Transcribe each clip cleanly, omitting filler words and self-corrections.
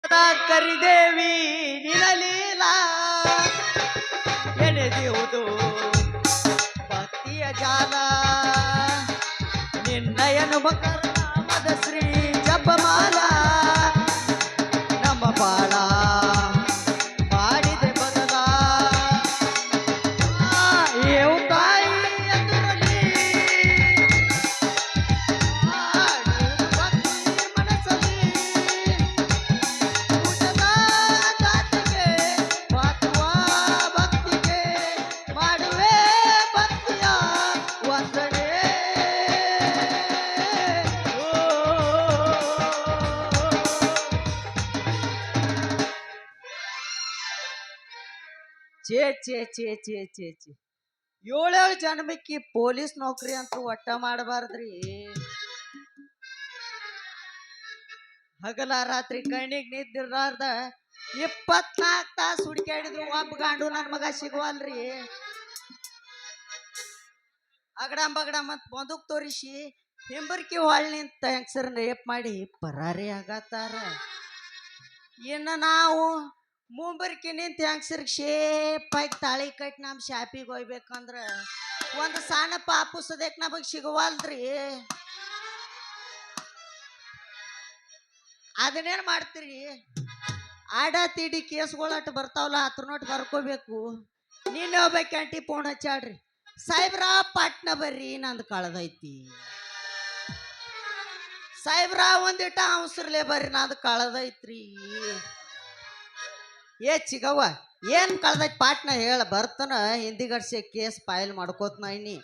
ಕರಿದೇವಿ ನಿನಲೀಲ ಎಣೆದಿರುವುದು ಭಕ್ತಿಯ ಜಾಲ ನಿನ್ನಯನು ಮಕರ ನಾಮದ ಶ್ರೀ ಜಪಮಾಲ ನಮ್ಮ ಬಾಳ ಮಾಡಿದೆ ಬದಲ ಏವು ತಾಯಿ ಎದುರಲ್ಲಿ ಭಕ್ತಿ ಮನಸ್ಸಲ್ಲಿ ಊಟದ ದಾತಿಗೆ ಮಾತುವ ಭಕ್ತಿಗೆ ಮಾಡುವೆ ಭಕ್ತಿಯ ವಂದನೆ ಛೇ ಛೇ ಛೇ ಛೇ ಛೇ ಛೇ ಏಳೇಳು ಜನ್ಮಕ್ಕೆ ಪೊಲೀಸ್ ನೌಕರಿ ಅಂತೂ ಒಟ್ಟ ಮಾಡಬಾರ್ದ್ರಿ. ಹಗಲ ರಾತ್ರಿ ಕಣ್ಣಿಗೆ ನಿದ್ದಿರ್ಲಾರ್ದ 24 ತಾಸು ಹುಡುಕಾಡಿದ್ರು ಒಬ್ಬ ಗಾಂಡು ನನ್ನ ಮಗ ಸಿಗುವಲ್ರಿ. ಅಗಡಂಬಗಡಂ ಅಂತ ಬಂದೂಕ್ ತೋರಿಸಿ ಹಿಂಬರ್ಕಿ ಹೊಳ್ ನಿಂತ ಹೆಂಗಸರನ್ನ ರೇಪ್ ಮಾಡಿ ಪರಾರಿ ಆಗತ್ತಾರ. ಇನ್ನು ನಾವು ಮುಂಬರ್ಕಿ ನಿಂತ ಹೆಂಗಸರಿಗೆ ಶೇಪಾಗಿ ತಾಳಿ ಕಟ್ಟಿ ನಮ್ಮ ಶಾಪಿಗೆ ಹೋಗ್ಬೇಕಂದ್ರ ಒಂದು ಸಣ್ಣ ಪಾಪುಸದಕ್ಕೆ ನಮಗೆ ಸಿಗುವಲ್ರಿ. ಅದನ್ನೇನು ಮಾಡ್ತೀರಿ? ಆಡ ತಿಡಿ ಕೇಸ್ಗಳಟ್ಟು ಬರ್ತಾವಲ್ಲ ಹತ್ರ ನೋಟ್ ಬರ್ಕೋಬೇಕು. ನೀನು ಹೋಗ್ಬೇಕು ಆಂಟಿ ಫೋನ್ ಹಚ್ಚಾಡ್ರಿ, ಸಾಹೇಬ್ರ ಪಾಟ್ನ ಬರ್ರಿ ನಂದು ಕಳೆದೈತಿ, ಸಾಹೇಬ್ರ ಒಂದಿಟ ಅವಸರ್ಲೆ ಬರ್ರಿ ನಂದು ಕಳೆದೈತ್ರಿ. ಏ ಚಿಗವ್ವ ಏನು ಕಳೆದೈತಿ ಪಾಟ್ನ ಹೇಳ ಬರ್ತಾನ ಹಿಂದಿಗಡ್ಸಿ ಕೇಸ್ ಫೈಲ್ ಮಾಡ್ಕೋತ ಇನ್ನಿ.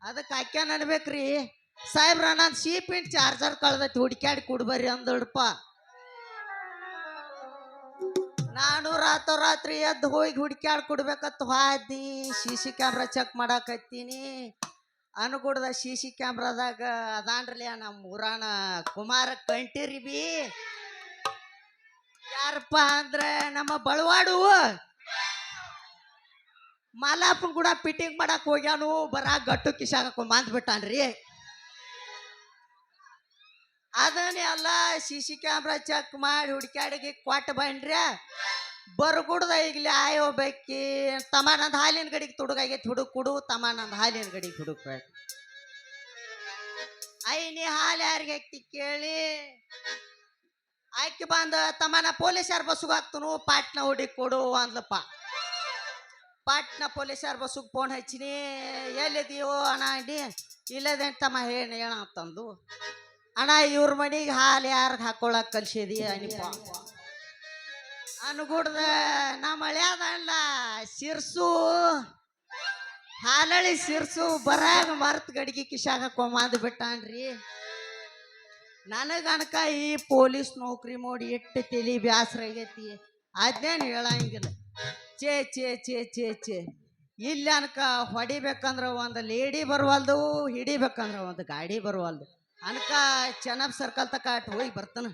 ಅದಕ್ಕೆ ಆಕ್ಯಾನ ಅನ್ಬೇಕ್ರಿ, ಸಾಹೇಬ್ರ ನಾನು ಸೀಪಿನ ಚಾರ್ಜರ್ ಕಳೆದೈತಿ ಹುಡುಕ್ಯಾಡಿ ಕೊಡ್ಬರ್ರಿ ಅಂದಳಪ್ಪ. ನಾನು ರಾತ್ರಿ ಎದ್ದು ಹೋಗಿ ಹುಡುಕ್ಯಾಡಿ ಕೊಡ್ಬೇಕತ್ತು ಹಾದಿ CC ಕ್ಯಾಮ್ರಾ ಚೆಕ್ ಮಾಡಾಕತ್ತೀನಿ. ಅನುಗುಡ್ದ CC ಕ್ಯಾಮ್ರಾದಾಗ ಅದಾನ್ರಲಿ ನಮ್ಮ ಊರಾನ ಕುಮಾರ ಕಂಟಿರಿ ಬಿ ಯಾರಪ್ಪ ಅಂದ್ರೆ ನಮ್ಮ ಬಳವಾಡು ಮಾಲಾಪನ್ ಕೂಡ ಫಿಟ್ಟಿಂಗ್ ಮಾಡಕ್ ಹೋಗ್ಯಾನು, ಬರ ಗಟ್ಟು ಕಿಶಾಕ ಮಂದ್ಬಿಟ್ಟಾನ್ರಿ. ಅದನ್ನೇ ಎಲ್ಲ CC ಕ್ಯಾಮ್ರಾ ಚೆಕ್ ಮಾಡಿ ಹುಡುಕ್ಯಾಡಿಗೆ ಕೊಟ್ಟು ಬಂಡ್ರಿ. ಬರ್ಗುಡ್ದ ಈಗಲಿ ಆಯ್ ಹೋಗ್ಬೇಕಿ ತಮ್ಮ ನಂದು ಹಾಲಿನ ಗಡಿಗೆ ತುಡುಗಾಗೈತಿ ಹುಡುಕ್ ಕೊಡು, ತಮ್ಮ ನಂದು ಹಾಲಿನ ಗಡಿಗೆ ಹುಡುಕ್ಬೇಕು. ನೀ ಹಾಲು ಯಾರಿಗೆ ಹಾಕ್ತಿ ಕೇಳಿ ಆಯ್ಕೆ ಬಂದ ತಮ್ಮನ ಪೊಲೀಸರ ಬಸ್ಸುಗೆ ಹಾಕ್ತನು ಪಾಟ್ನ ಹುಡುಕಿ ಕೊಡು ಅಂದ್ಲಪ್ಪ. ಪಾಟ್ನ ಪೊಲೀಸರ ಬಸ್ಸುಗೆ ಫೋನ್ ಹಚ್ಚಿನಿ, ಎಲ್ಲಿದೀವೋ ಅಣ್ಣ ಅಂಡಿ, ಇಲ್ಲದೆ ತಮ್ಮ ಹೇಳಂತಂದು. ಅಣ್ಣ ಇವ್ರ ಮನೆಗೆ ಹಾಲು ಯಾರಿಗೆ ಹಾಕೊಳಕ್ ಕಲ್ಸಿದಿ ಅನಿಪ ಅನುಗುಡ್ದ ನಮ್ಮ ಹಳ್ಯಾದಲ್ಲ ಸಿರ್ಸು ಹಾಲಳಿ ಸಿರ್ಸು ಬರಾಗ ಮರ್ತ್ ಗಡಿಗೆ ಕಿಶಾಗ ಹಾಕೊಂಬಂದು ಬಿಟ್ಟಾನ್ರಿ. ನನಗನಕ ಈ ಪೊಲೀಸ್ ನೌಕರಿ ಮಾಡಿ ಎಷ್ಟು ತಲಿ ಬ್ಯಾಸರ ಆಗೈತಿ ಅದೇನು ಹೇಳಂಗಿಲ್ಲ. ಛೇ ಛೇ ಛೇ ಛೇ ಛೇ ಇಲ್ಲಿ ಅನ್ಕ ಹೊಡಿಬೇಕಂದ್ರೆ ಒಂದು ಲೇಡಿ ಬರುವಲ್ದು, ಹಿಡಿಬೇಕಂದ್ರೆ ಒಂದು ಗಾಡಿ ಬರುವಲ್ದು ಅನ್ಕ ಚೆನ್ನಪ್ಪ ಸರ್ಕಲ್ ತಕ ಹೋಗಿ ಬರ್ತಾನ.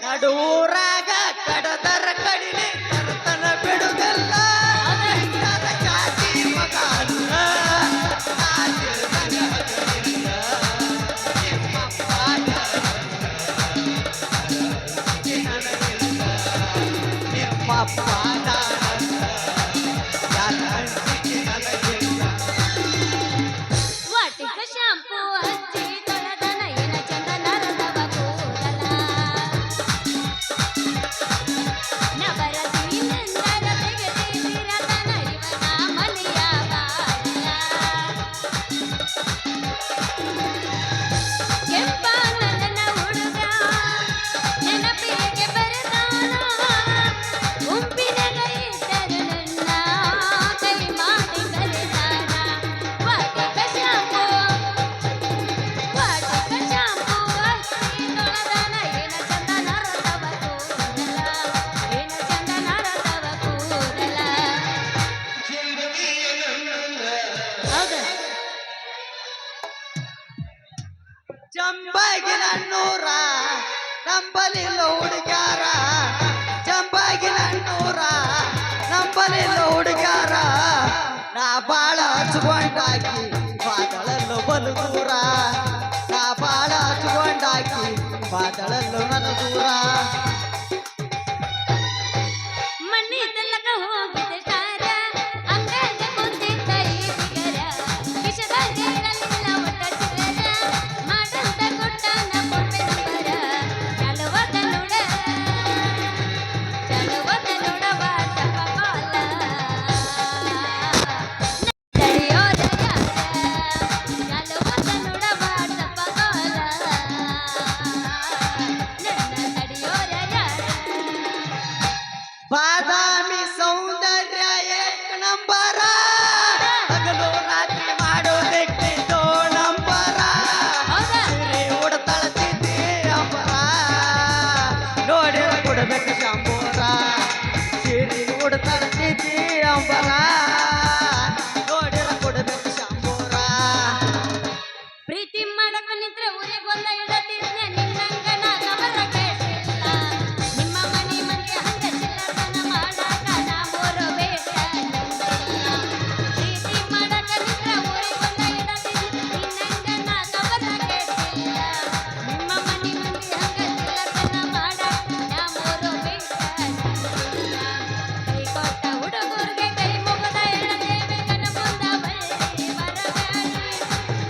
ನಡೂರಾಗ ಕಡದರ ಕಡಿಲೆ ಕರ್ತನ ಬಿಡುಗಲ್ಲ ಜಾತಿ ಮಗ ಶಾಂಪೂ ಹಚ್ಚಿ ತೊಳೆದನ ಏನ ಚಂದ ನರದವ ಕೂದಲ ಜಂಬಾಗಿ ನನ್ನೂರ ನಂಬಲಿಲ್ಲ ಹುಡುಗ್ಯಾರ ಜಂಬಾಗಿ ನನ್ನೂರ ನಂಬಲಿಲ್ಲ ಹುಡುಗ್ಯಾರ ನಾ ಬಾಳ ಹಚ್ಕೊಂಡಾಕಿ ಬಾದಳಲ್ಲು ಬಲು ದೂರ ನಾ ಬಾಳ ಹಚ್ಕೊಂಡಾಕಿ ಬಾದಳಲ್ಲು ನನ್ನ ದೂರ ಮಣ್ಣಿದ್ದಲ್ಲಕ ಹೋಗಿದ್ದ ಸ್ಟಾರ ಅಂಗೈಗೆ ಕುಂತಿದ್ದ ಈ ಬಿಗರ ಕಿಶದಾಗ ಇರಲಿಲ್ಲ ಒಟ್ಟ ಚಿಲ್ಲರ ಮಾಡಂತ ಕೊಟ್ಟಾನ ಫೋನ್ಪೇ ನಂಬರ ಚಲುವದ ನೋಡವ ತಪ್ಪ ಕಾಲ ತಡೆಯೋದ ಯಾರ ಚಲುವದ ನೋಡವ ತಪ್ಪ ಕಾಲ ನನ್ನ ತಡೆಯೋರ ಯಾರ ಬಾದಾಮಿ ಸೌಂದರ್ಯ ಏಕ ನಂಬರ ಹಗಲು ರಾತ್ರಿ ಮಾಡೋದಕ್ಕೆ ದೋ ನಂಬರ ಹೌದಾ ಸೀರೆ ಉಡತಳತಿದ್ದಿ ಅಂಬರ ನೋಡಿ ಕೊಡಬೇಕು ಶಂಬೋರ ಸೀರೆ ಉಡತಳತಿದ್ದಿ ಅಂಬರ ನೋಡಿ ಕೊಡಬೇಕು ಶಂಬೋರ ಪ್ರೀತಿ ಮಾಡಕ ನಿಂತ್ರೆ ಊರಿಗೆ ಒಂದ ಇಡತಿದ್ನೆ ನಿನ್ನಂಗ ನಾ ಕವರ ಕೇಳಿಲ್ಲ ನಿಮ್ಮ ಮನೆ ಮಂದಿ ಹಂಗ ಚಿಲ್ಲತನ ಮಾಡಾಕ ನಾ ಮೂರು ಬೇಟ ನಂಬಿಲ್ಲ ಪ್ರೀತಿ ಮಾಡಕ ನಿಂತ್ರೆ ಊರಿಗೆ ಒಂದ ಇಡತಿದ್ನೆ ನಿನ್ನಂಗ ನಾ ಕವರ ಕೇಳಿಲ್ಲ ನಿಮ್ಮ ಮನೆ ಮಂದಿ ಹಂಗ ಚಿಲ್ಲತನ ಮಾಡಾಕ ನಾ ಮೂರು ಬೇಟ ನಂಬಿಲ್ಲ ಕೈ ಕೊಟ್ಟ ಹುಡುಗರಿಗೆ ಕೈ ಮುಗದ ಎಡದೇವೆ ಕನ ಮುಂದ ಬರಬೇಡಿ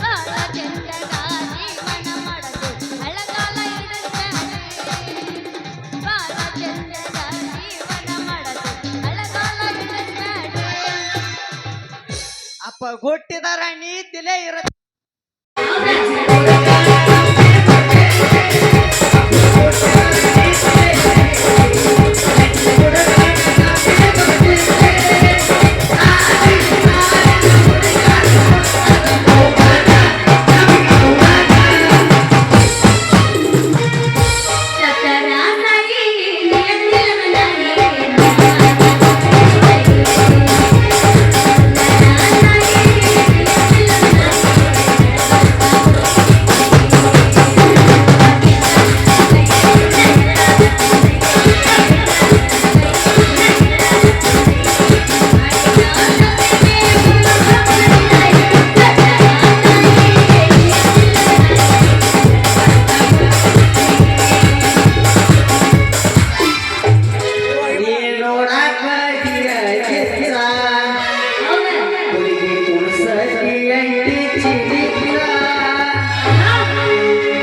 ಬಾಳ ಚಂದಗ ಜೀವನ ಮಾಡದು ಹಳಗಾಲ ಇಡಬೇಡಿ ಬಾಳ ಚಂದಗ ಜೀವನ ಮಾಡದು ಹಳಗಾಲ ಇಡಬೇಡಿ ಅಪ್ಪ ಗೊಟ್ಟಿದಾರ ನೀತಿಲೇ ಇರ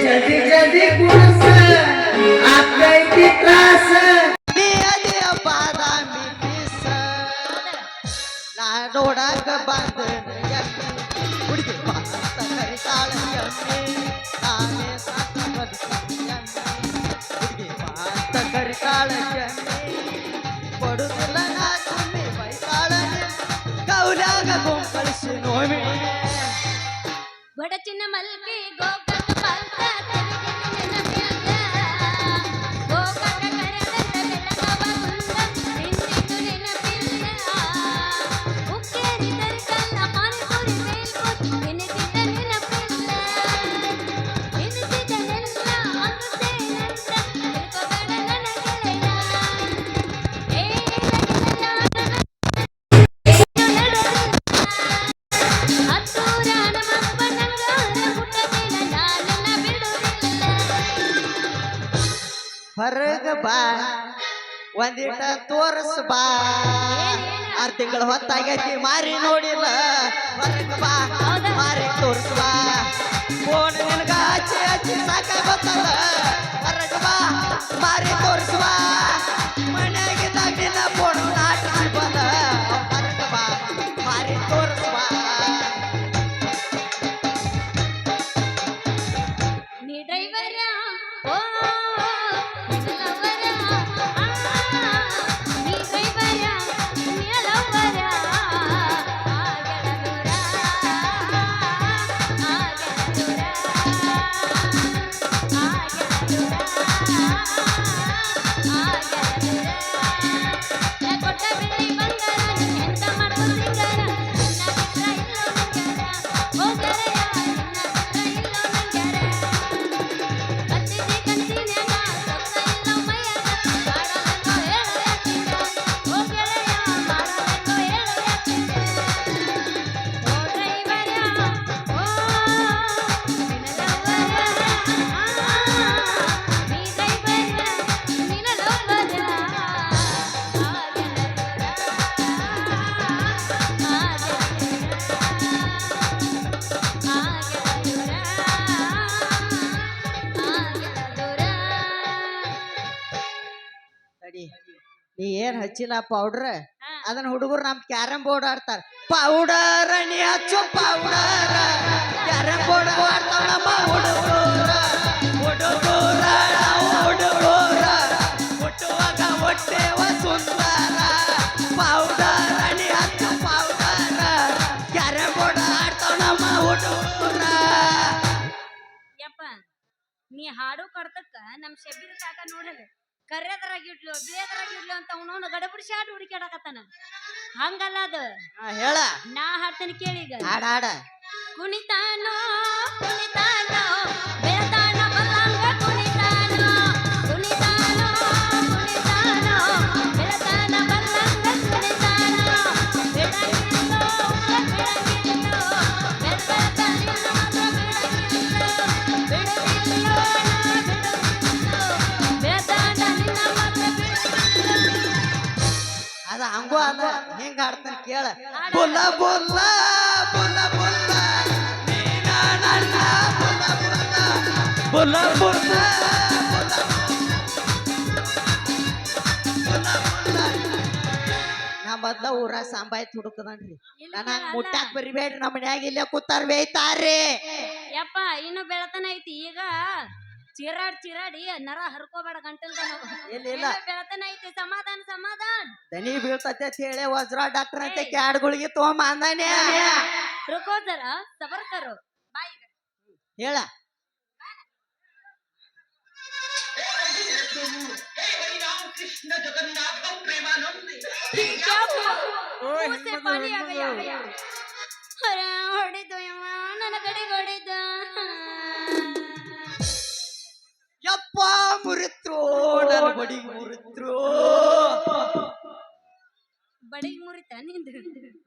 ಜಲ್ದಿ ಜಲ್ದಿ ಕುಣಸ ಆಕೈತಿ ತ್ರಾಸ ನೀ ಅದೇ ಬಾದಾಮಿ ಪೀಸ ನಾ ನೋಡಾಕ ಬಂದನ ಎಮ್ಮೆ ಹುಡುಗಿ ಬಾತ ಕರಿತಾಳ ಎಮ್ಮೆ ನಾನೇ ಸಾಕ ಬದುಕಿ ಎಮ್ಮೆ ಹುಡುಗಿ ಬಾತ ಕರಿತಾಳ ಎಮ್ಮೆ ಕೊಡುದಿಲ್ಲ ನಾ ಸುಮ್ಮನೆ ಬೈತಾಳ ಕೌಲಾಗ ಗೊಂಕಳಿಸಿ ನೋವಿ ಬಡಚಿನ ಮಲ್ಕಿ ಗೋಕಾಕ ಪಾಲ್ಕ ತೆರೆದಿನ ನೆನಪಿಲ್ಲ ಗೋಕಾಕ ಕರೆದಂತ ಬೆಳಗವ ಕುಂದ ನಿಂದಿದ್ದು ನೆನಪಿಲ್ಲ ಉಕ್ಕೇರಿ ತರಿಕಲ್ಲ ಪಾನಿಪುರಿ ಮೇಲ್ಕೋಟ್ ನೆನೆದಿದ್ದ ನೆನಪಿಲ್ಲ ನೆನೆಸಿದನೆಲ್ಲ ಅಂದುತ್ತೇನಂತ ತಿಳ್ಕೊಬೇಡ ನನ್ನ ಗೆಳೆಯ ಹತ್ತೂರ ನಮ್ಮಪ್ಪನಂಗಾರ ಹುಟ್ಟದಿನ ನಾನನ್ನ ಬಿಡುವುದಿಲ್ಲ ಹೊರಗ ಬಾ ಒಂದಿಟ ತೋರ್ಸ್ ಬಾ 6 ತಿಂಗಳ ಹೊತ್ತಾಗೈತಿ ಮಾರಿ ನೋಡಿಲ್ಲ ಹೊರಗ ಬಾ ಹೌದಾ? ಮಾರಿ ತೋರ್ಸ್ ಬಾ ಫೋನ್ ನಿನಗ ಹಚ್ಚಿ ಹಚ್ಚಿ ಸಾಕಾಗತ್ತಲ್ಲ ಹೊರಗ ಬಾ ಮಾರಿ ತೋರ್ಸ್ ಬಾ ಮನ್ಯಾಗಿದ್ದಾಗ ನಿನ್ನ ಫೋನ್ ನಾಟಿಸಿ ಬಂದ ಹೊರಗ ಬಾ ಮಾರಿ ತೋರ್ಸ್ ಬಾ ನೀ ಡ್ರೈವರ ಓ ನಿಲ್ಲವರ ನೀ ಡ್ರೈವರ ನಿಲ್ಲವರ ಆಗಲ ದೂರ ಆಗಲ ದೂರ ನೀ ಏನ್ ಹಚ್ಚಿಲ್ಲ ಪೌಡ್ರ್ ಹಾ. ಅದನ್ನ ಹುಡುಗರು ನಮ್ ಕ್ಯಾರಂ ಬೋರ್ಡ್ ಆಡ್ತಾರ ಪೌಡರ್ ನೀ ಹಚ್ಚು ಪೌಡರ್ ಕ್ಯಾರಂ ಬೋರ್ಡ್ ಆಡ್ತಾವ ನಮ್ಮ ಹುಡುಗರ ಹುಡುಗರ ಹುಡುಗರ ಹುಟ್ಟುವಾಗ ಹೊಟ್ಟೆವ ಸುಂದರ ಪೌಡರ್ ನೀ ಹಚ್ಚು ಪೌಡರ್ ಕ್ಯಾರಂ ಬೋರ್ಡ್ ಆಡ್ತಾವ ನಮ್ಮ ಹುಡುಗರ. ಯಪ್ಪ ನೀ ಹಾಡು ಕಡ್ತಕ್ಕ ನಮ್ ಶಬೀರ್ ಕಾಕ ನೋಡಲ್ಲ ಕರ್ಯದ್ರಾಗಿಡ್ಲು ಬೇದ್ರಾಗಿಡ್ಲು ಅಂತ ಅವನವನು ಗಡಬಿಡಿಸಿ ಹಾಡು ಹುಡುಕಾಡಕತ್ತಾನ. ಹಂಗಲ್ಲ ಅದು. ಹೇಳ ನಾ ಹಾಡ್ತೇನೆ ಕೇಳೀಗ. ಹಾಡ ಹಾಡ ಕುಣಿತಾನೋ ಕುಣಿತಾನೋ ಬೆಳತಾನ ಬಲ್ಲಂಗ ಕುಣಿತಾನೋ ಕುಣಿತಾನೋ ಕುಣಿತಾನೋ ಬೆಳತಾನ ಬಲ್ಲಂಗ ಕುಣಿತಾನೋ ಬೆಳಗಿಲ್ಲೋ ಬೆಳಗಿಲ್ಲೋ ಬೆಳತಾನಿಲ್ಲ ಮಾತ್ರ ಬೆಳಗಿಲ್ಲೋ ಬೆಳಗಿಲ್ಲೋ ಬೆಳತಾನ ನಿನ್ನ ಮಾತ್ರ ಬೆಳಗಿಲ್ಲೋ. ಅದ ಹಂಗೂ ಅದ ಹೆಂಗ ಹಾಡ್ತಾನೆ ಕೇಳ ಬುಲ್ಲ ಬುಲ್ಲ ಬುಲ್ಲ ಬುಲ್ಲ ನೀನ ನನ್ನ ಬುಲ್ಲ ಬುಲ್ಲ ಬುಲ್ಲ ಬುಲ್ಲ ನಾ ಮೊದ್ಲ ಊರಾಗ ಸಾಂಬಾಯ್ತು ಹುಡುಕದನ್ರಿ ನನ್ನ ಮುಟ್ಟಾಕ್ ಬರಿಬೇಡ್ರಿ ನಮ್ಮ ಮನ್ಯಾಗ ಇಲ್ಲೇ ಕೂತಾರ ಬೇಯ್ತಾರ್ರಿ. ಯಪ್ಪ ಇನ್ನು ಬೆಳತನ ಐತಿ ಈಗ ಚಿರಾಡಿ ನರ ಹರ್ಕೋಬೇಡ ಗಂಟಲ್ದ ಇಲ್ಲ ಇಲ್ಲ ಬೆಳತನ ಐತಿ ಸಮಾಧಾನ ಸಮಾಧಾನ. ದನಿ ಬೀಳ್ತತೆ ಅಂತ ಹೇಳಿ ವಜ್ರ ಡಾಕ್ಟರ್ ಅಂತ ಕ್ಯಾಡ್ಗಳಿಗೆ ತಗೊಂಡ್ ಅಂದಾನೆ ರುಕೋ ಜರ ಸಬರ್ ಕರೋ ಬಾಯ್ ಹೇಳ मुझसे पानी आ गया अरे ಹೊಡಿತು ಯಮ್ಮ ನನ್ನ ಕಡೆಗೆ ಹೊಡಿತು. ಯಪ್ಪ ಮುರಿತ್ರು ನನ್ನ ಬಡಿಗೆ ಮುರಿತ್ರು ಬಡಿಗೆ ಮುರಿತ ನಿಂದು.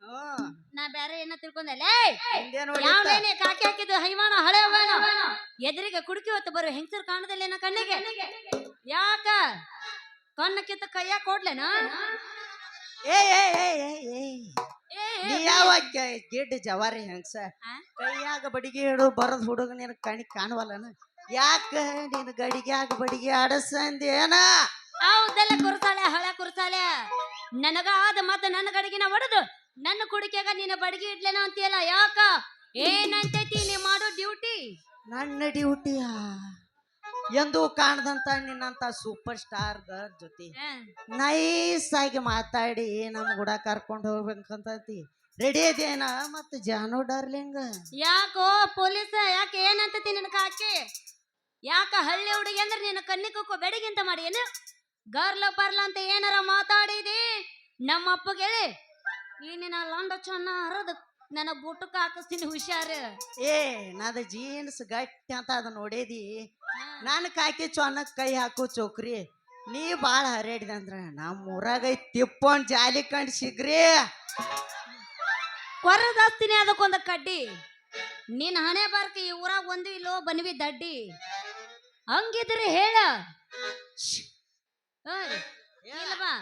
ಹ್ಮ್. ನಾ ಬೇರೆ ಏನ ತಿಳ್ಕೊಂಡಲ್ಲೇ ಹಿಂದೇನ್ ಹೊಡಿತ? ಯಾವನೇನೆ ಕಾಕಿ ಹಾಕಿದ್ದು ಹೈವಾಣ ಹಳೆ ಹೈವಾಣ ಎದುರಿಗೆ ಕುಡುಕಿ ಹೊತ್ತು ಬರೋ ಹೆಂಗಸರು ಕಾಣದಲ್ಲಿ ಏನ ಕಣ್ಣಿಗೆ ಯಾಕ ಕಣ್ಣಕ್ಕಿಂತ ಕೈಯಾಗ ಕೊಡ್ಲೇನ ಏ ಏ ಏ ಏ ಏ ನೀ ಯಾವ ಗಿಡ್ಡ ಜವಾರಿ ಹೆಂಗ್ಸ ಕೈಯಾಗ ಬಡಿಗೆ ಹಿಡು ಬರದ್ ಹುಡುಗ ನಿನ್ ಕಣಿಗ್ ಕಾಣವಲ್ಲನ ಯಾಕ ನಿನ್ ಗಡಿಗ್ಯಾಗ ಬಡಿಗೆ ಆಡಸಂದೇನ ಹೌದಲ್ಲ ಕುರ್ಸಾಲೆ ಹಳೆ ಕುರ್ಸಾಲೆ ನನಗ ಆದ ಮತ್ತ ನನ್ನ ಗಡಿಗಿನ ಒಡದು ನನ್ನ ಕುಡಿಕೆಗ ನಿನ್ನ ಬಡಿಗೆ ಇಡ್ಲೇನ ಅಂತೀಯಲ್ಲ ಯಾಕ ಏನಂತೈತಿ ನೀ ಮಾಡೋ ಡ್ಯೂಟಿ. ನನ್ನ ಡ್ಯೂಟಿಯ ಎಂದು ಕಾಣದಂತ ನಿನ್ನಂತ ಸೂಪರ್ ಸ್ಟಾರ್ ಗರ್ ಜೊತೆ ನೈಸ್ ಆಗಿ ಮಾತಾಡಿ ನಮ್ ಕೂಡ ಕರ್ಕೊಂಡು ಹೋಗ್ಬೇಕಂತತಿ ರೆಡಿ ಇದೇನ ಮತ್ತ ಜಾನು ಡಾರ್ಲಿಂಗ್ ಯಾಕೋ ಪೊಲೀಸ್ ಯಾಕೆ ಏನಂತತಿ ನಿನ್ನ ಕಾಕಿ ಯಾಕ ಹಳ್ಳಿ ಹುಡುಗಿ ಅಂದ್ರೆ ನಿನ್ನ ಕಣ್ಣಿಕ್ಕೋ ಬೆಡಗಿಂತ ಮಾಡಿ ಏನು ಗರ್ಲ ಪರ್ಲ ಅಂತ ಏನಾರ ಮಾತಾಡಿದಿ ನಮ್ಮ ಅಪ್ಪಗೆ ಹೇಳಿ ಈ ನಿನ್ನ ಲಂಡ ಚೆನ್ನ ಹರದು ನನ್ನ ಬುಟ್ಟಕ್ಕೆ ಹಾಕಿಸ್ತೀನಿ ಹುಷಾರು. ಏ ನದ ಜೀನ್ಸ್ ಗಟ್ಟಿ ಅಂತ ಅದ ನೋಡೇದಿ ನಾನು ಕಾಕಿ ಚೊನ್ನಕ್ ಕೈ ಹಾಕು ಚೌಕ್ರಿ ನೀ ಬಾಳ ಹರೇಡಿದ ಅಂದ್ರ ನಮ್ಮ ಊರಾಗ ತಿಪ್ಪೊಂಡ್ ಜಾಲಿ ಕಂಡ್ ಸಿಗ್ರಿ ಕೊರದಾಸ್ತೀನಿ ಅದಕ್ಕೊಂದ ಕಡ್ಡಿ ನಿನ್ನ ಹಣೆ ಬಾರ್ಕ ಈ ಊರಾಗ ಒಂದು ಇಲ್ಲೋ ಬನ್ವಿ ದಡ್ಡಿ ಹಂಗಿದ್ರೆ ಹೇಳ ಇಲ್ವಾ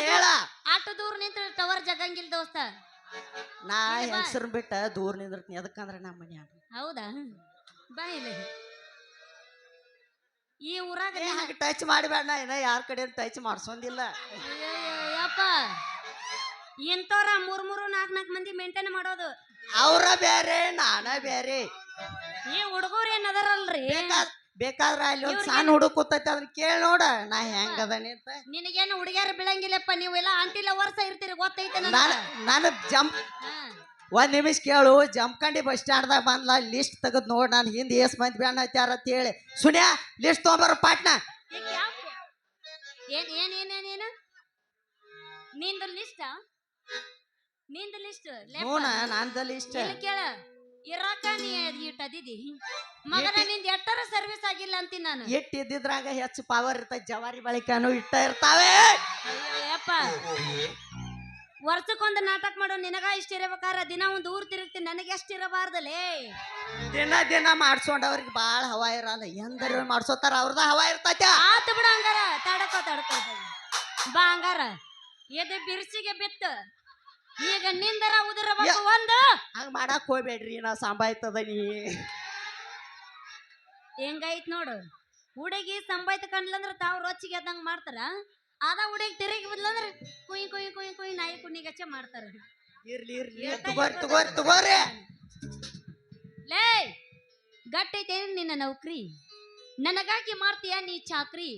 ಹೇಳ ಆಟ ದೂರ ನಿಂತ ಟವರ್ ಜಗಂಗಿಲ್ ದೋಸ್ತ ನಾ ಹೆಂಗಸರ್ ಬಿಟ್ಟ ದೂರ ನಿಂದಿರ್ತೀನಿ ಅದಕ್ಕಂದ್ರ ನಮ್ಮ ಮನ್ಯಾಗ ಹೌದಾ ಬಾ ಇಲ್ಲಿ ಈ ಊರಾಗ ಹಾಗೆ ಟಚ್ ಮಾಡಬೇಡ ನಾ ಇನ್ನ ಯಾರ ಕಡೆ ಟಚ್ ಮಾಡ್ಸೊಂದಿಲ್ಲ ಯಪ್ಪ ಇಂಥವ್ರ ಮೂರು ನಾಲ್ಕು ಮಂದಿ ಮೇಂಟೈನ್ ಮಾಡೋದು ಅವ್ರ ಬೇರೆ ನಾನ ಬೇರೆ ಈ ಹುಡುಗರು ಏನ್ ಅದರಲ್ರಿ ಬೇಕಾದ್ರ ಅಲ್ಲಿ ಒಂದ್ ಸಣ್ಣ ಹುಡುಗ ಕೂತೈತಿ ಅದನ್ನ ಕೇಳಿ ನೋಡ ನಾ ಹೆಂಗ ಅದನಿ ಅಂತ ನಿನಗೇನು ಹುಡುಗಿಯರ ಬೀಳಂಗಿಲ್ಲಪ್ಪ ನೀವೆಲ್ಲ ಆಂಟಿಲ ವರ್ಷ ಇರ್ತೀರಿ ಗೊತ್ತೈತೆ ನಾನು ಜಂಪ್ ಒಂದ್ ನಿಮಿಷ ಕೇಳು ಜಂಪ್ಕಂಡಿ ಬಸ್ ಸ್ಟ್ಯಾಂಡ್ದಾಗ ಬಂದ್ಲ ಲಿಸ್ಟ್ ತೆಗದ್ ನೋಡ್ ನಾನು ಹಿಂದೆ ಎಸ್ ಮಂದಿ ಬ್ಯಾನ್ ಹತ್ಯಾರ ಅಂತ ಹೇಳಿ ಸುನ್ಯಾ ಲಿಸ್ಟ್ ತೊಗೊಂಬರ ಪಾಟ್ನ ಏನ್ ನಿಂದು ಲಿಸ್ಟ್ ನಿಂದು ಲಿಸ್ಟ್ ಹೂನ ನಂದ ಲಿಸ್ಟ್ ಕೇಳ ಇರಾಕ ನೀ ಇಟ್ಟದಿದಿ ಮಗನ ನಿಂದ ಎಟ್ಟರ ಸರ್ವಿಸ್ ಆಗಿಲ್ಲ ಅಂತೀನಿ ನಾನು ಎಟ್ ಇದ್ದಿದ್ರಾಗ ಹೆಚ್ಚು ಪವರ್ ಇರ್ತೈತಿ ಜವಾರಿ ಬಳಿಕನು ಇಟ್ಟ ಇರ್ತಾವೆ ಅಯ್ಯಪ್ಪ ವರ್ಷಕ್ಕೊಂದು ನಾಟಕ ಮಾಡೋ ನಿನಗ ಇಷ್ಟ ಇರಬೇಕಾರ ದಿನ ಒಂದು ಊರ್ ತಿರುಗ್ತೀನಿ ನನಗೆ ಎಷ್ಟು ಇರಬಾರ್ದಲೇ ದಿನ ಮಾಡ್ಸೊಂಡವ್ರಿಗೆ ಬಾಳ ಹವಾ ಇರಲ್ಲ ಎಂದರು ಮಾಡ್ಸೋತಾರ ಅವ್ರದ ಹವಾ ಇರ್ತೈತಿ ಆತ ಬಿಡ ಹಂಗಾರ ತಡಕೋ ಬಾ ಹಂಗಾರ ಎದೆ ಬಿರ್ಸಿಗೆ ಬಿತ್ತು ಈಗ ನಿಂದರ ಉದುರಬೇಕು ಒಂದು ಹಂಗ ಮಾಡಕ್ ಹೋಗ್ಬೇಡ್ರಿ ನಾ ಸಂಭಾಯ್ತದ ನೀ ಹೆಂಗೈತ್ ನೋಡು ಹುಡುಗಿ ಸಂಭಾಯ್ತ ಕಂಡ್ಲಂದ್ರ ತಾವ್ ರೊಚ್ಚಿಗೆ ಎದ್ದಂಗ ಮಾಡ್ತಾರ ಅದ ಹುಡುಗಿ ತಿರುಗಿ ಬಿದ್ಲಂದ್ರ ಕುಯ್ ಕುಯ್ ಕುಯ್ ಕುಯ್ ನಾಯಿ ಕುಣ್ಣಿಗಚ್ಚ ಮಾಡ್ತಾರ ಇರ್ಲಿ ಇರ್ಲಿ ತಗೋರಿ ಲೇ ಗಟ್ಟೈತೆ ನಿನ್ನ ನೌಕರಿ ನನಗಾಗಿ ಮಾಡ್ತೀಯ ನೀ ಚಾಕ್ರಿ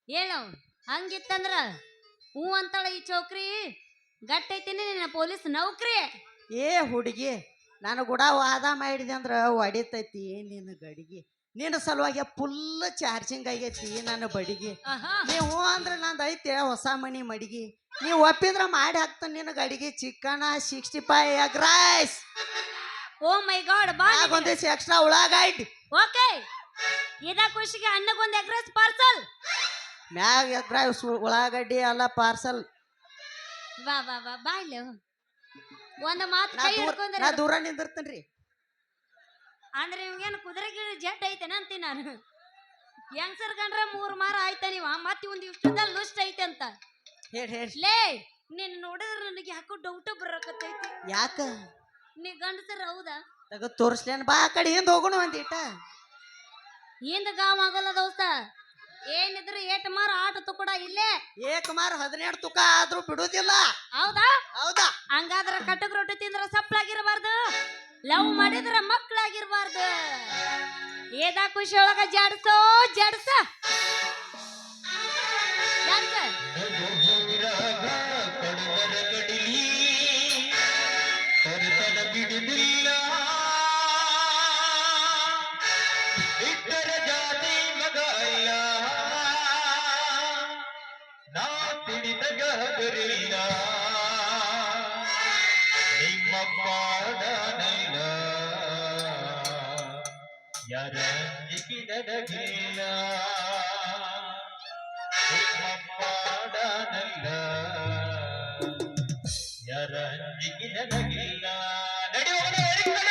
ಹೇಳು ಹಂಗಿತ್ತಂದ್ರ ಹೂ ಅಂತಾಳ ಈ ಚೌಕ್ರಿ ಗಟ್ಟೈತೇನೆ ನಿನ್ನ ಪೊಲೀಸ್ ನೌಕರಿ ಏ ಹುಡುಗಿ ನಾನು ಕೂಡ ವಾದ ಮಾಡಿದೆ ಅಂದ್ರ ಹೊಡಿತೈತಿ ನಿನ್ನ ಗಡಿಗೆ ನಿನ್ನ ಸಲುವಾಗಿ ಫುಲ್ ಚಾರ್ಜಿಂಗ್ ಆಗೈತಿ ನನ್ನ ಬಡಿಗೆ ನೀವು ಅಂದ್ರೆ ನಂದು ಐತೆ ಹೊಸ ಮನಿ ಮಡಿಗೆ ನೀವು ಒಪ್ಪಿದ್ರ ಮಾಡಿ ಹಾಕ್ತಾನೆ ನಿನ್ನ ಗಡಿಗೆ ಚಿಕನ 65 ಎಗ್ ರೈಸ್ ಓ ಮೈ ಗಾಡ್ ಬಾ ಒಂದಿವ್ಸ ಎಕ್ಸ್ಟ್ರಾ ಉಳ್ಳಾಗಡ್ಡಿ ಓಕೆ ಇದ ಖುಷಿಗೆ ಅನ್ನಗೊಂದು ಎಗ್ ರೈಸ್ ಪಾರ್ಸಲ್ ಮ್ಯಾಗ ಎಗ್ ರೈಸ್ ಉಳ್ಳಾಗಡ್ಡಿ ಅಲ್ಲ ಪಾರ್ಸಲ್ ಬಾ ಬಾ ಬಾ ಬಾ ಇಲ್ಲ ಒಂದು ಮಾತು ಕೈ ಹಿಡ್ಕೊಂಡ್ರೆ ನಾ ದೂರ ನಿಂದಿರ್ತೇನ್ರಿ ಅಂದ್ರೆ ನಿಮ್ಗೇನು ಕುದುರೆ ಗಿಡ ಜಡ್ ಐತೆನ ಅಂತೀನಿ ನಾನು ಹೆಂಗ್ಸರ್ ಕಂಡ್ರೆ 3 ಮಾರ ಆಯ್ತ ನೀವ ಮತ್ತೆ ಒಂದು ಇಷ್ಟದಲ್ಲಿ ಲುಸ್ಟ್ ಐತೆ ಅಂತ ಹೇಳಿ ಲೇ ನೀನ್ ನೋಡಿದ್ರೆ ನನಗೆ ಯಾಕೋ ಡೌಟ್ ಬರಕತ್ತೈತಿ ಯಾಕ ನೀ ಗಂಡಸರ್ ಹೌದಾ ತಗ ತೋರಿಸ್ಲೇನ್ ಬಾ ಆ ಕಡೆ ಹಿಂದ್ ಹೋಗೋಣ ಒಂದೀಟ ಹಿಂದ ಗಾಮ್ ಆಗಲ್ಲ ದೋಸ್ತ ಏನಿದ್ರು ಏಟ್ ಮಾರ ಆಟ ತುಕುಡ ಇಲ್ಲೇ ಏಕಮಾರ್ 17 ತುಕ ಆದ್ರೂ ಬಿಡುದಿಲ್ಲ ಹೌದಾ ಹೌದಾ ಹಂಗಾದ್ರ ಕಟ್ಟಕ್ ರೊಟ್ಟಿ ತಿಂದ್ರ ಸಪ್ಲಾಗಿರ್ಬಾರ್ದು ಲವ್ ಮಾಡಿದ್ರ ಮಕ್ಳಾಗಿರ್ಬಾರ್ದು ಏದ ಖುಷಿ ಒಳಗ ಜಡ್ಸೋ ಜಡ್ಸ ಬಿಡುದಿಲ್ಲ ಇತರ ಜಾತಿ ಮಗ ಅಲ್ಲ ನಾ ತಿಳಿದ ಗರಿಲ್ಲ ನಿಮ್ಮ ಪಾಡನಲ್ಲ ಯಾರ ನನಗಿಲ್ಲ ನಿಮ್ಮ ಪಾಡನಲ್ಲ ಯಾರ ನನಗಿಲ್ಲ ನಡಿ ಹೋಗೋಣ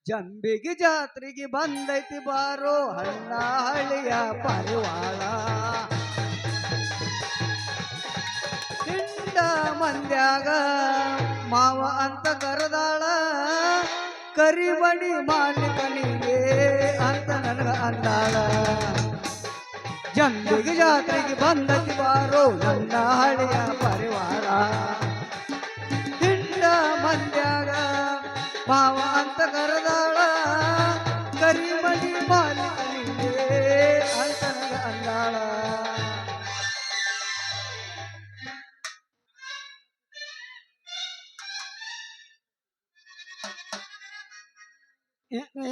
ಜಂಬಿಗೆ ಜಾತ್ರೆಗೆ ಬಂದೈತಿ ಬಾರೋ ಹಳ್ಳ ಹಳ್ಳಿಯ ಪರಿವಾಳ ಹಿಂಡ ಮಂದ್ಯಾಗ ಮಾವ ಅಂತ ಕರೆದಾಳ ಕರಿಮಣಿ ಮಾಲೀಕನಿಗೆ ಅಂತ ನನಗ ಅಂದಾಳ ಜಂಬಿಗೆ ಜಾತ್ರೆಗೆ ಬಂದೈತಿ ಬಾರೋ ನನ್ನ ಹಳ್ಳಿಯ ಪರಿವಾಳ ಹಿಂಡ ಮಂದ್ಯಾಗ ಮಾವ ಅಂತ ಕರೆದಾಳ ಕರಿಮಣಿ ಮಾಲೀಕನಿಗೆ ಅಂತ ನನಗ ಅಂದಾಳ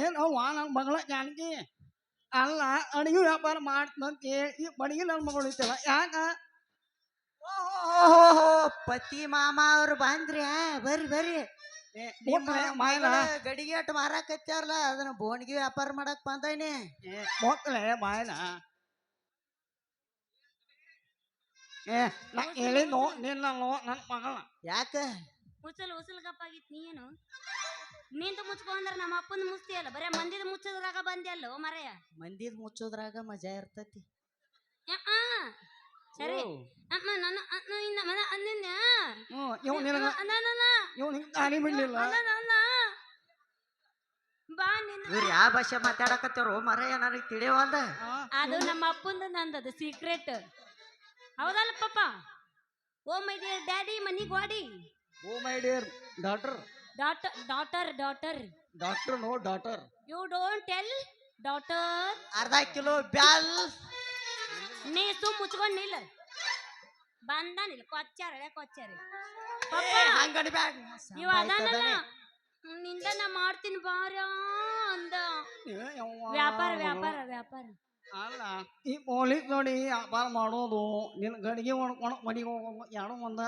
ಏನು ನನ್ನ ಮಗಳ ಜಾನಕಿ ಅಲ್ಲ ಅಡಿಗೆ ವ್ಯಾಪಾರ ಮಾಡ್ತಂತ ಈ ಬಡಿಗೆ ನನ್ನ ಮಗಳು ಐತಲ್ಲ ಯಾಕ ಓಹೋ ಪತಿ ಮಾಮ ಅವ್ರು ಬಂದ್ರಿ ಬರ್ರಿ ಬರ್ರಿ ಮಾಯನ ಗಡಿಗೆ ಅಟ್ ಮಾರಾಕತ್ಯಾರಲ್ಲ ಅದನ್ನ ಬೋಣಿಗೆ ವ್ಯಾಪಾರ ಮಾಡಕ್ ಬಂದೈನಿ ಮಕ್ಕಳೇ ಮಾಯನ ನಾ ಹೇಳಿದ್ನು ನಿನ್ನ ನನ್ನ ಮಗಳ ಯಾಕ ಉಸಲ್ ಗಪ್ಪಾಗಿತ್ತು ನೀ ಏನು ನಿಂತ ಮುಚ್ಕೊ ಅಂದ್ರ ನಮ್ಮ ಅಪ್ಪನ ಮುಚ್ತಿಯಲ್ಲ ಬರೇ ಮಂದಿದ ಮುಚ್ಚೋದ್ರಾಗ ಬಂದ್ಯಲ್ಲ ಮರೆಯ ಮಂದಿದ್ ಮುಚ್ಚೋದ್ರಾಗ ಮಜಾ ಇರ್ತತಿ ಸರಿ ಅಮ್ಮ ನನ್ನ ಅಂದಿನ ಇವ್ ನಿನಗ ಇವ್ ದಾರಿ ಬಿಡ್ಲಿಲ್ಲ ಬಾ ನಿನ್ನ ಇವ್ರು ಯಾವ ಭಾಷೆ ಮಾತಾಡಕತ್ತಾರೋ ಮರಯ್ಯ ನನಗೆ ತಿಳಿಯವಲ್ದ ಅದು ನಮ್ಮ ಅಪ್ಪಂದು ನಂದದು ಸೀಕ್ರೆಟ್ ಹೌದಲ್ಲ ಪಾಪ ಓ ಮೈ ಡಿಯರ್ ಡ್ಯಾಡಿ ಮನಿ ಗಾಡಿ oh my dear daughter daughter doctor no daughter you don't tell daughter ಅರ್ಧ ಕಿಲೋ ಬ್ಯಾಲ್ ನೀ ಮುಚ್ಕೊಂಡ್ ನಿಲ್ಲ ಬಂದಾನಿಲ್ಲ ಕೊಚ್ಚಾರ ಹಂಗಡಿ ಬ್ಯಾಡ ಇವ ಅದಾನಲ್ಲ ನಿಂದ ನಾ ಮಾಡ್ತೀನಿ ಬಾರ ಅಂದ ವ್ಯಾಪಾರ ವ್ಯಾಪಾರ ವ್ಯಾಪಾರ ಅಲ್ಲ ಈ ಪೊಲೀಸ್ ನೋಡಿ ವ್ಯಾಪಾರ ಮಾಡೋದು ನಿನ್ನ ಗಡಿಗೆ ಒಣಕೊಂಡು ಮನೆಗೆ ಹೋಗೋ ಯಾರೋ ಒಂದ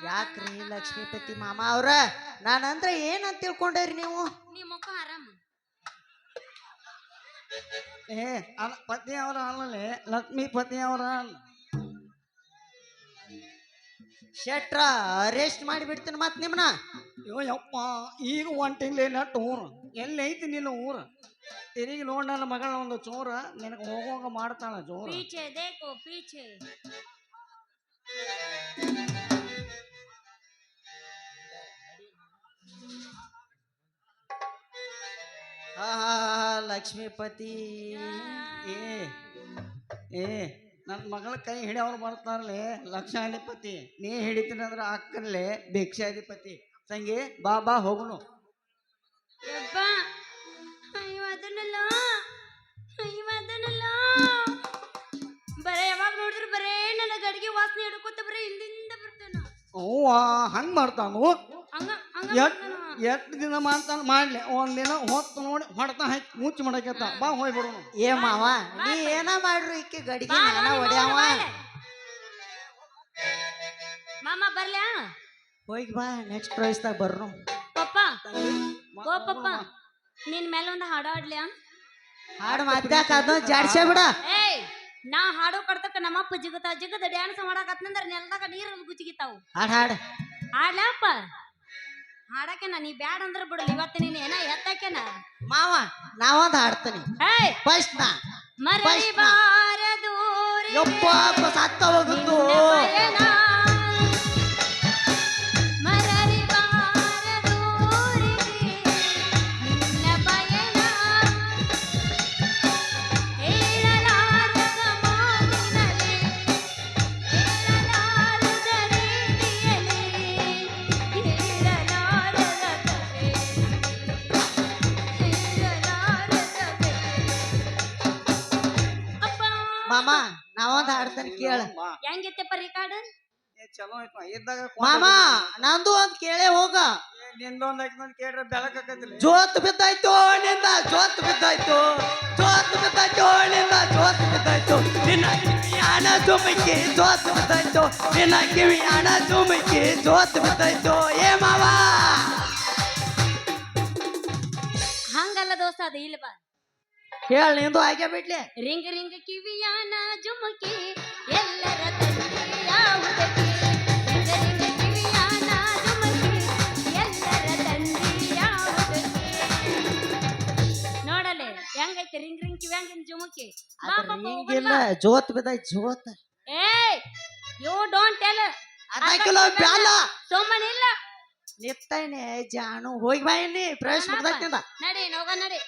ಯಾಕ್ರಿ ಲಕ್ಷ್ಮೀಪತಿ ಮಾಮ ಅವ್ರ ನಾನಂದ್ರೆ ಏನಂತ ತಿಳ್ಕೊಂಡೇರಿ ನೀವು ನೀ ಮುಖ ಆರಾಮ ಅಲ್ಲ ಪತಿ ಅವರ ಅಲ್ಲೇ ಲಕ್ಷ್ಮೀಪತಿ ಅವರ ಶೆಟ್ರ ಅರೆಸ್ಟ್ ಮಾಡಿಬಿಡ್ತೀನಿ ಮತ್ ನಿಮ್ನ ಯಪ್ಪ ಈಗ 1 ತಿಂಗಳೇನ ಟೂರ್ ಎಲ್ಲಿ ಐತಿ ನಿನ್ನ ಊರು ತಿರುಗಿ ನೋಡ್ ನನ್ನ ಮಗಳ ಒಂದು ಚೋರ ನಿನಗೆ ಹೋಗೋಂಗ ಮಾಡ್ತಾಳ ಜೋರ ಪೀಚೆ ದೇಕೋ ಪೀಚೆ ಲಕ್ಷ್ಮೀಪತಿ ಏ ನನ್ನ ಮಗಳ ಕೈ ಹಿಡಿಯವ್ರು ಬರ್ತಾರಲ್ಲೇ ಲಕ್ಷಾಧಿಪತಿ ನೀ ಹಿಡಿತೀನಿ ಅಂದ್ರೆ ಅಕ್ಕರ್ಲೆ ಭಿಕ್ಷಾಧಿಪತಿ ತಂಗಿ ಬಾ ಬಾ ಹೋಗುನು ಯಪ್ಪ ಅಯ್ಯೋ ಅದನ್ನಲ್ಲ ಬರೇ ಯಾವಾಗ ನೋಡಿದ್ರು ಬರೇ ನನ್ನ ಗಡಿಗೆ ವಾಸನೆ ಹಿಡ್ಕೊತ ಬರೇ ಹಿಂದಿಂದ ಬರ್ತಾನ ಅವ್ವ ಹಂಗ್ ಮಾಡ್ತಾನು ಹಂಗ ಎಷ್ಟು ದಿನ ಮಾಡ್ತಾನ ಮಾಡ್ಲಿ ಒಂದಿನ ಹೊತ್ತು ನೋಡಿ ಹೊಡ್ತಾ ಹಾಕಿ ಮುಚ್ಚಿ ಮಾಡಕತ್ತ ಬಾ ಹೋಗ್ಬಿಡೋನು ಏ ಮಾವ ನೀ ಏನ ಮಾಡ್ರು ಈಕೆ ಗಡಿಗೆ ನಾನ ಹೊಡ್ಯಾವ ಮಾಮ ಬರ್ಲ್ಯಾ ಹೋಗಿ ಬಾ ನೆಕ್ಸ್ಟ್ ಪ್ರೈಸ್ದಾಗ ಬರ್ರು ಪಪ್ಪ ಓ ಪಪ್ಪ ನಿನ್ ಮೇಲೆ ಒಂದು ಹಾಡು ಹಾಡ್ಲ್ಯಾ ಹಾಡು ಮಾತಾಕ ಅದು ಜಾಡ್ಸೇ ಬಿಡ ಏಯ್ ನಾ ಹಾಡು ಕಡ್ತಕ್ಕ ನಮ್ಮಪ್ಪ ಜಿಗದ ಡ್ಯಾನ್ಸ್ ಮಾಡಾಕತ್ನಂದ್ರ ನೆಲದಾಗ ನೀರು ಗುಚ್ಚಿಗಿತ್ತಾವು ಹಾಡ್ ಹಾಡ್ ಹಾಡ್ಲಪ್ಪ ಹಾಡಕೇನ ನೀ ಬ್ಯಾಡ ಅಂದ್ರ ಬಿಡಲಿ ಇವತ್ತು ನೀನ್ ಏನ ಎತ್ತಕೇನ ಮಾವ ನಾವೊಂದ್ ಹಾಡ್ತೀನಿ ಏಯ್ ಫಸ್ಟ್ ನಾ ಮರಳಿ ಬಾರದೂರಿ ಯಪ್ಪ ಸತ್ತ ಹೋಗುತ್ತು ಮರಳಿ ಬಾರದೂರಿಗೆ ನಿನ್ನ ಪಯಣ ಹೇಳಲಾರದ ಮಾತಿನಲ್ಲಿ ಹೇಳಲಾರದ ರೀತಿಯಲ್ಲಿ ಹೇಳಲಾರದ ಕಥೆ ಹೇಳಲಾರದ ಅಪ್ಪ ಮಾಮ ನಾವೊಂದ್ ಹಾಡ್ತೀನಿ ಕೇಳ ಹೆಂಗಿತ್ತಪ್ಪ ರಿಕಾರ್ಡ್ ಚಲೋ ಆಯ್ತು ಇದ್ದಾಗ ಮಾಮ ನಂದು ಒಂದ್ ಕೇಳೇ ಹೋಗ ನಿಂದೊಂದ್ ಹಾಕಿ ಕೇಳ್ರೆ ಬೆಳಕಾಕತಿಲ್ಲ ಜೋತ್ ಬಿದ್ದಾಯ್ತು ನಿಂದ ಜೋತ್ ಬಿದ್ದಾಯ್ತು ಜೋತ್ ಬಿದ್ದಾಯ್ತು ನಿನ್ನ ಕಿವಿ ಹಣ ತುಮಕಿ ಜೋತ್ ಬಿದ್ದಾಯ್ತು ನಿನ್ನ ಕಿವಿ ಹಣ ತುಮಕಿ ಜೋತ್ ಬಿದ್ದಾಯ್ತು ಏ ಮಾವ ಹಂಗಲ್ಲ ದೋಸ್ತ ಅದು ಇಲ್ಲ ಬಾ ಹೇಳ ನಿಂದು ಹಾಗೆ ಬಿಡ್ಲಿ ರಿಂಗ್ ರಿಂಗ್ ಕಿವಿಯಾನ ಜುಮುಕಿ ಎಲ್ಲರ ತಂದೆಯ ಹುಡುಗಿ ರಿಂಗ್ ರಿಂಗ್ ಕಿವಿಯಾನ ಜುಮುಕಿ ಎಲ್ಲರ ತಂದೆಯ ಹುಡುಗಿ ಕಿವ್ಯಾಂಗಿನ ಜುಮುಕಿ ಬಾ ಅದ್ರ ಪಾಪ ಹೋಗೋಣ ಹಿಂಗಿಲ್ಲ ಬಾ. ಜೋತ್ ಬಿದ್ದ ಜೋತ್ ಏಯ್ ಯು ಡೋಂಟ್ ಟೆಲ್ ಅರ್ಧ ಕಿಲೋ ಬ್ಯಾಲ ಸೋಮನ್ ಇಲ್ಲ ನಿತ್ತೈನೆ ಜಾನು ಹೋಗಿ ಬಾಯಿನಿ ಪ್ರವೇಶ ಏನಪ್ಪ? ಮುಗ್ದೈತಿಂದ ನಡಿ ಹೋಗ ನಡಿ